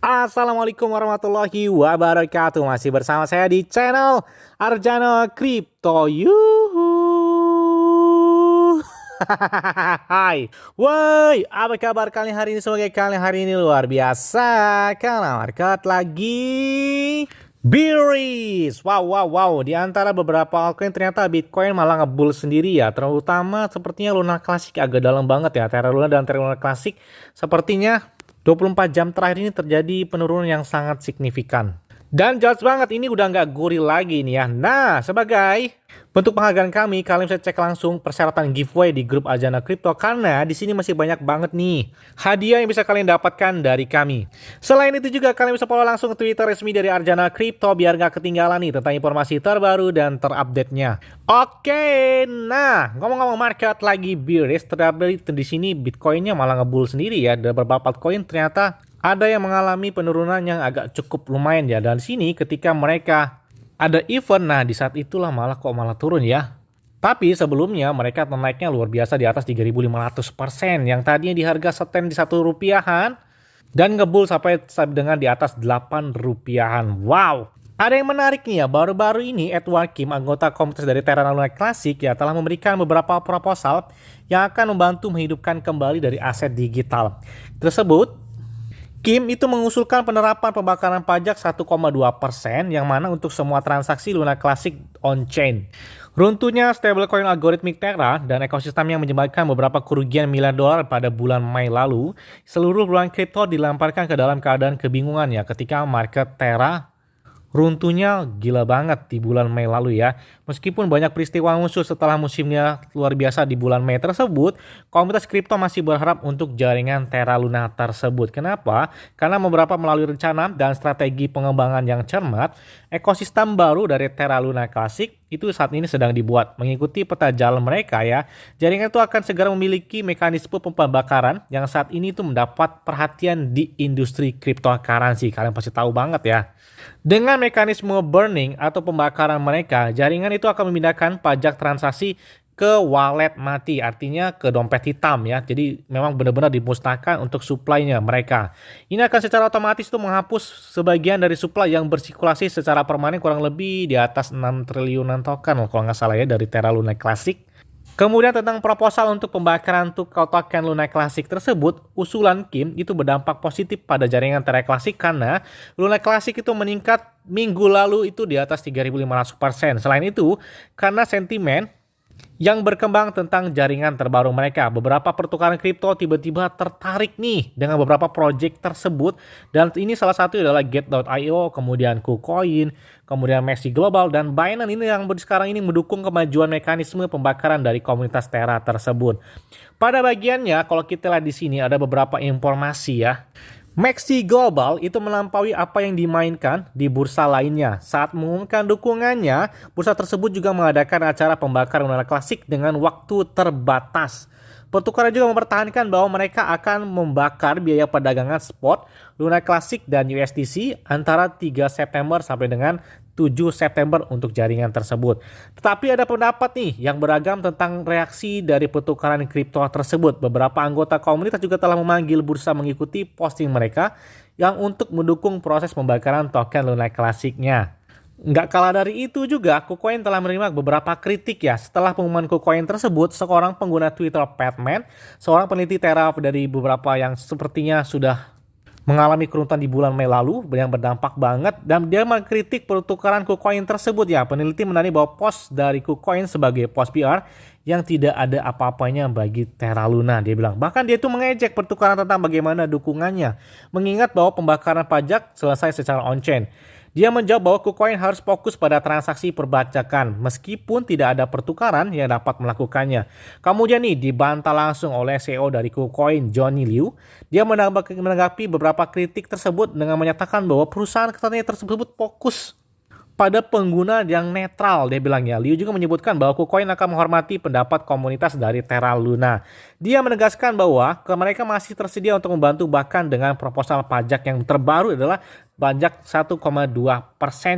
Assalamualaikum warahmatullahi wabarakatuh. Masih bersama saya di channel Arjana Crypto. Yuhu. Hai. Woi, apa kabar kalian hari ini? Semoga kalian hari ini luar biasa. Karena market lagi bearish. Wow. Di antara beberapa altcoin ternyata Bitcoin malah ngebull sendiri ya. Terutama sepertinya Luna Classic agak dalam banget ya. Terra Luna dan Terra Luna Classic sepertinya 24 jam terakhir ini terjadi penurunan yang sangat signifikan. Dan jelas banget ini udah nggak gurih lagi nih ya. Nah, sebagai bentuk penghargaan kami, kalian bisa cek langsung persyaratan giveaway di grup Arjana Crypto karena di sini masih banyak banget nih hadiah yang bisa kalian dapatkan dari kami. Selain itu juga kalian bisa follow langsung Twitter resmi dari Arjana Crypto biar nggak ketinggalan nih tentang informasi terbaru dan terupdate-nya. Oke, nah ngomong-ngomong market lagi bearish, terdapat di sini Bitcoin-nya malah ngebull sendiri ya. Ada beberapa altcoin ternyata ada yang mengalami penurunan yang agak cukup lumayan ya. Dan sini ketika mereka ada event, nah di saat itulah malah turun ya. Tapi sebelumnya mereka naiknya luar biasa di atas 3.500%. Yang tadinya di harga stand di 1 rupiahan dan ngebull sampai dengan di atas 8 rupiahan. Wow. Ada yang menarik nih ya, baru-baru ini Edward Kim, anggota komunitas dari Terra Luna Classic ya, telah memberikan beberapa proposal yang akan membantu menghidupkan kembali dari aset digital tersebut. Kim itu mengusulkan penerapan pembakaran pajak 1,2% yang mana untuk semua transaksi Luna Classic on-chain. Runtuhnya stablecoin algoritmik Terra dan ekosistem yang menyebabkan beberapa kerugian miliar dolar pada bulan Mei lalu, seluruh ruang kripto dilemparkan ke dalam keadaan kebingungan ya ketika market Terra runtuhnya gila banget di bulan Mei lalu ya. Meskipun banyak peristiwa khusus setelah musimnya luar biasa di bulan Mei tersebut, komunitas kripto masih berharap untuk jaringan Terra Luna tersebut. Kenapa? Karena beberapa melalui rencana dan strategi pengembangan yang cermat, ekosistem baru dari Terra Luna Classic itu saat ini sedang dibuat. Mengikuti peta jalan mereka ya, jaringan itu akan segera memiliki mekanisme pembakaran yang saat ini itu mendapat perhatian di industri cryptocurrency. Kalian pasti tahu banget ya. Dengan mekanisme burning atau pembakaran mereka, jaringan itu akan memindahkan pajak transaksi ke wallet mati, artinya ke dompet hitam ya. Jadi memang benar-benar dimusnahkan untuk supply-nya mereka. Ini akan secara otomatis itu menghapus sebagian dari supply yang bersirkulasi secara permanen kurang lebih di atas 6 triliunan token kalau nggak salah ya dari Terra Luna Classic. Kemudian tentang proposal untuk pembakaran token Luna Classic tersebut, usulan Kim itu berdampak positif pada jaringan Terra Classic karena Luna Classic itu meningkat minggu lalu itu di atas 3.500%. Selain itu, karena sentimen yang berkembang tentang jaringan terbaru mereka. Beberapa pertukaran kripto tiba-tiba tertarik nih dengan beberapa project tersebut. Dan ini salah satu adalah Get.io, kemudian KuCoin, kemudian Maxi Global, dan Binance ini yang sekarang ini mendukung kemajuan mekanisme pembakaran dari komunitas Terra tersebut. Pada bagiannya, kalau kita lihat di sini ada beberapa informasi ya. Maxi Global itu melampaui apa yang dimainkan di bursa lainnya. Saat mengumumkan dukungannya, bursa tersebut juga mengadakan acara pembakaran Luna Classic dengan waktu terbatas. Pertukaran juga mempertahankan bahwa mereka akan membakar biaya perdagangan spot Luna Classic dan USDC antara 3 September sampai dengan 7 September untuk jaringan tersebut. Tetapi ada pendapat nih yang beragam tentang reaksi dari pertukaran kripto tersebut. Beberapa anggota komunitas juga telah memanggil bursa mengikuti posting mereka yang untuk mendukung proses pembakaran token Luna Classic-nya. Nggak kalah dari itu juga, KuCoin telah menerima beberapa kritik ya. Setelah pengumuman KuCoin tersebut, seorang pengguna Twitter Padman, seorang peneliti Terra dari beberapa yang sepertinya sudah mengalami keruntuhan di bulan Mei lalu yang berdampak banget, dan dia mengkritik pertukaran KuCoin tersebut ya. Peneliti menilai bahwa post dari KuCoin sebagai post PR yang tidak ada apa-apanya bagi Terra Luna, dia bilang. Bahkan dia itu mengejek pertukaran tentang bagaimana dukungannya, mengingat bahwa pembakaran pajak selesai secara on-chain. Dia menjawab bahwa KuCoin harus fokus pada transaksi perbajakan meskipun tidak ada pertukaran yang dapat melakukannya. Kemudian nih dibantah langsung oleh CEO dari KuCoin, Johnny Liu. Dia menanggapi beberapa kritik tersebut dengan menyatakan bahwa perusahaan katanya tersebut fokus pada pengguna yang netral, dia bilang ya. Liu juga menyebutkan bahwa KuCoin akan menghormati pendapat komunitas dari Terra Luna. Dia menegaskan bahwa mereka masih tersedia untuk membantu, bahkan dengan proposal pajak yang terbaru adalah pajak 1,2%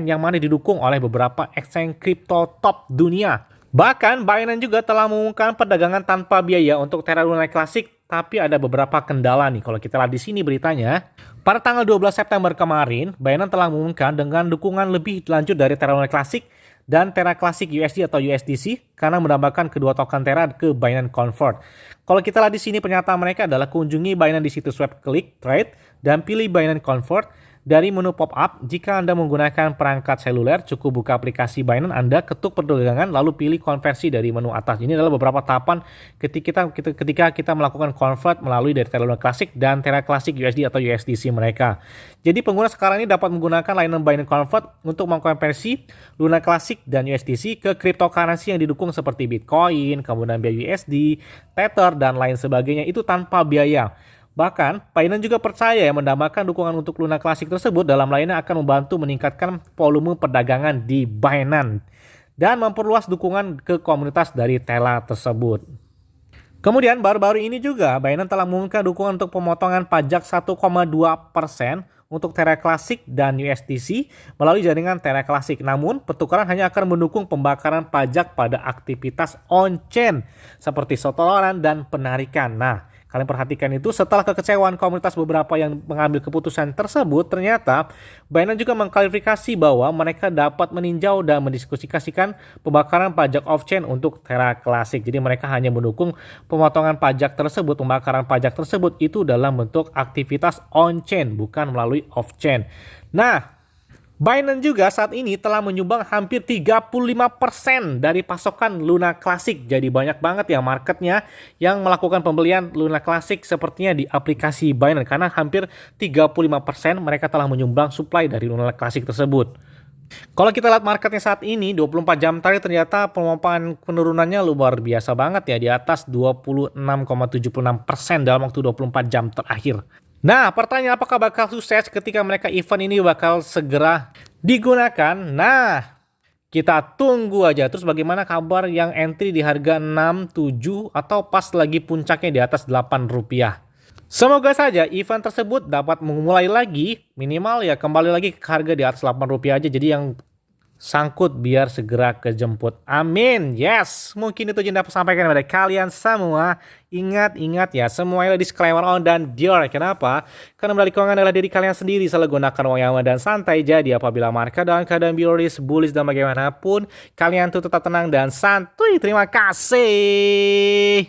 yang mana didukung oleh beberapa exchange kripto top dunia. Bahkan Binance juga telah mengumumkan perdagangan tanpa biaya untuk Terra Luna Classic tapi ada beberapa kendala nih. Kalau kita lihat di sini beritanya, pada tanggal 12 September kemarin, Binance telah mengumumkan dengan dukungan lebih lanjut dari Terra Luna Classic dan Terra Classic USD atau USDC karena menambahkan kedua token Terra ke Binance Convert. Kalau kita lihat di sini pernyataan mereka adalah kunjungi Binance di situs web klik trade dan pilih Binance Convert. Dari menu pop-up, jika Anda menggunakan perangkat seluler, cukup buka aplikasi Binance, Anda ketuk perdagangan, lalu pilih konversi dari menu atas. Ini adalah beberapa tahapan ketika kita melakukan convert melalui dari Terra Luna Classic dan Terra Classic USD atau USDC mereka. Jadi pengguna sekarang ini dapat menggunakan layanan Binance Convert untuk mengkonversi Luna Classic dan USDC ke cryptocurrency yang didukung seperti Bitcoin, kemudian BUSD, Tether, dan lain sebagainya. Itu tanpa biaya. Bahkan, Binance juga percaya menambahkan dukungan untuk Luna Classic tersebut dalam lainnya akan membantu meningkatkan volume perdagangan di Binance dan memperluas dukungan ke komunitas dari Terra tersebut. Kemudian baru-baru ini juga Binance telah mengumumkan dukungan untuk pemotongan pajak 1,2% untuk Terra Classic dan USDC melalui jaringan Terra Classic. Namun, pertukaran hanya akan mendukung pembakaran pajak pada aktivitas on-chain seperti setoran dan penarikan. Nah, kalian perhatikan itu, setelah kekecewaan komunitas beberapa yang mengambil keputusan tersebut, ternyata Binance juga mengklarifikasi bahwa mereka dapat meninjau dan mendiskusikan pembakaran pajak off-chain untuk Terra Classic. Jadi mereka hanya mendukung pemotongan pajak tersebut, pembakaran pajak tersebut itu dalam bentuk aktivitas on-chain, bukan melalui off-chain. Nah, Binance juga saat ini telah menyumbang hampir 35% dari pasokan Luna Classic. Jadi banyak banget ya marketnya yang melakukan pembelian Luna Classic sepertinya di aplikasi Binance. Karena hampir 35% mereka telah menyumbang supply dari Luna Classic tersebut. Kalau kita lihat marketnya saat ini, 24 jam terakhir ternyata penumpukan penurunannya luar biasa banget ya. Di atas 26,76% dalam waktu 24 jam terakhir. Nah, pertanyaan apakah bakal sukses ketika mereka event ini bakal segera digunakan? Nah, kita tunggu aja. Terus bagaimana kabar yang entry di harga 6, 7 atau pas lagi puncaknya di atas 8 rupiah? Semoga saja event tersebut dapat memulai lagi, minimal ya kembali lagi ke harga di atas 8 rupiah aja. Jadi yang sangkut biar segera kejemput. Amin. Yes. Mungkin itu yang dapat sampaikan kepada kalian semua. Ingat ya, semuanya disclaimer on dan dior. Kenapa? Karena medali keuangan adalah diri kalian sendiri. Selalu gunakan uang yang aman dan santai. Jadi apabila market dalam keadaan bullish, dan bagaimanapun, kalian tuh tetap tenang dan santuy. Terima kasih.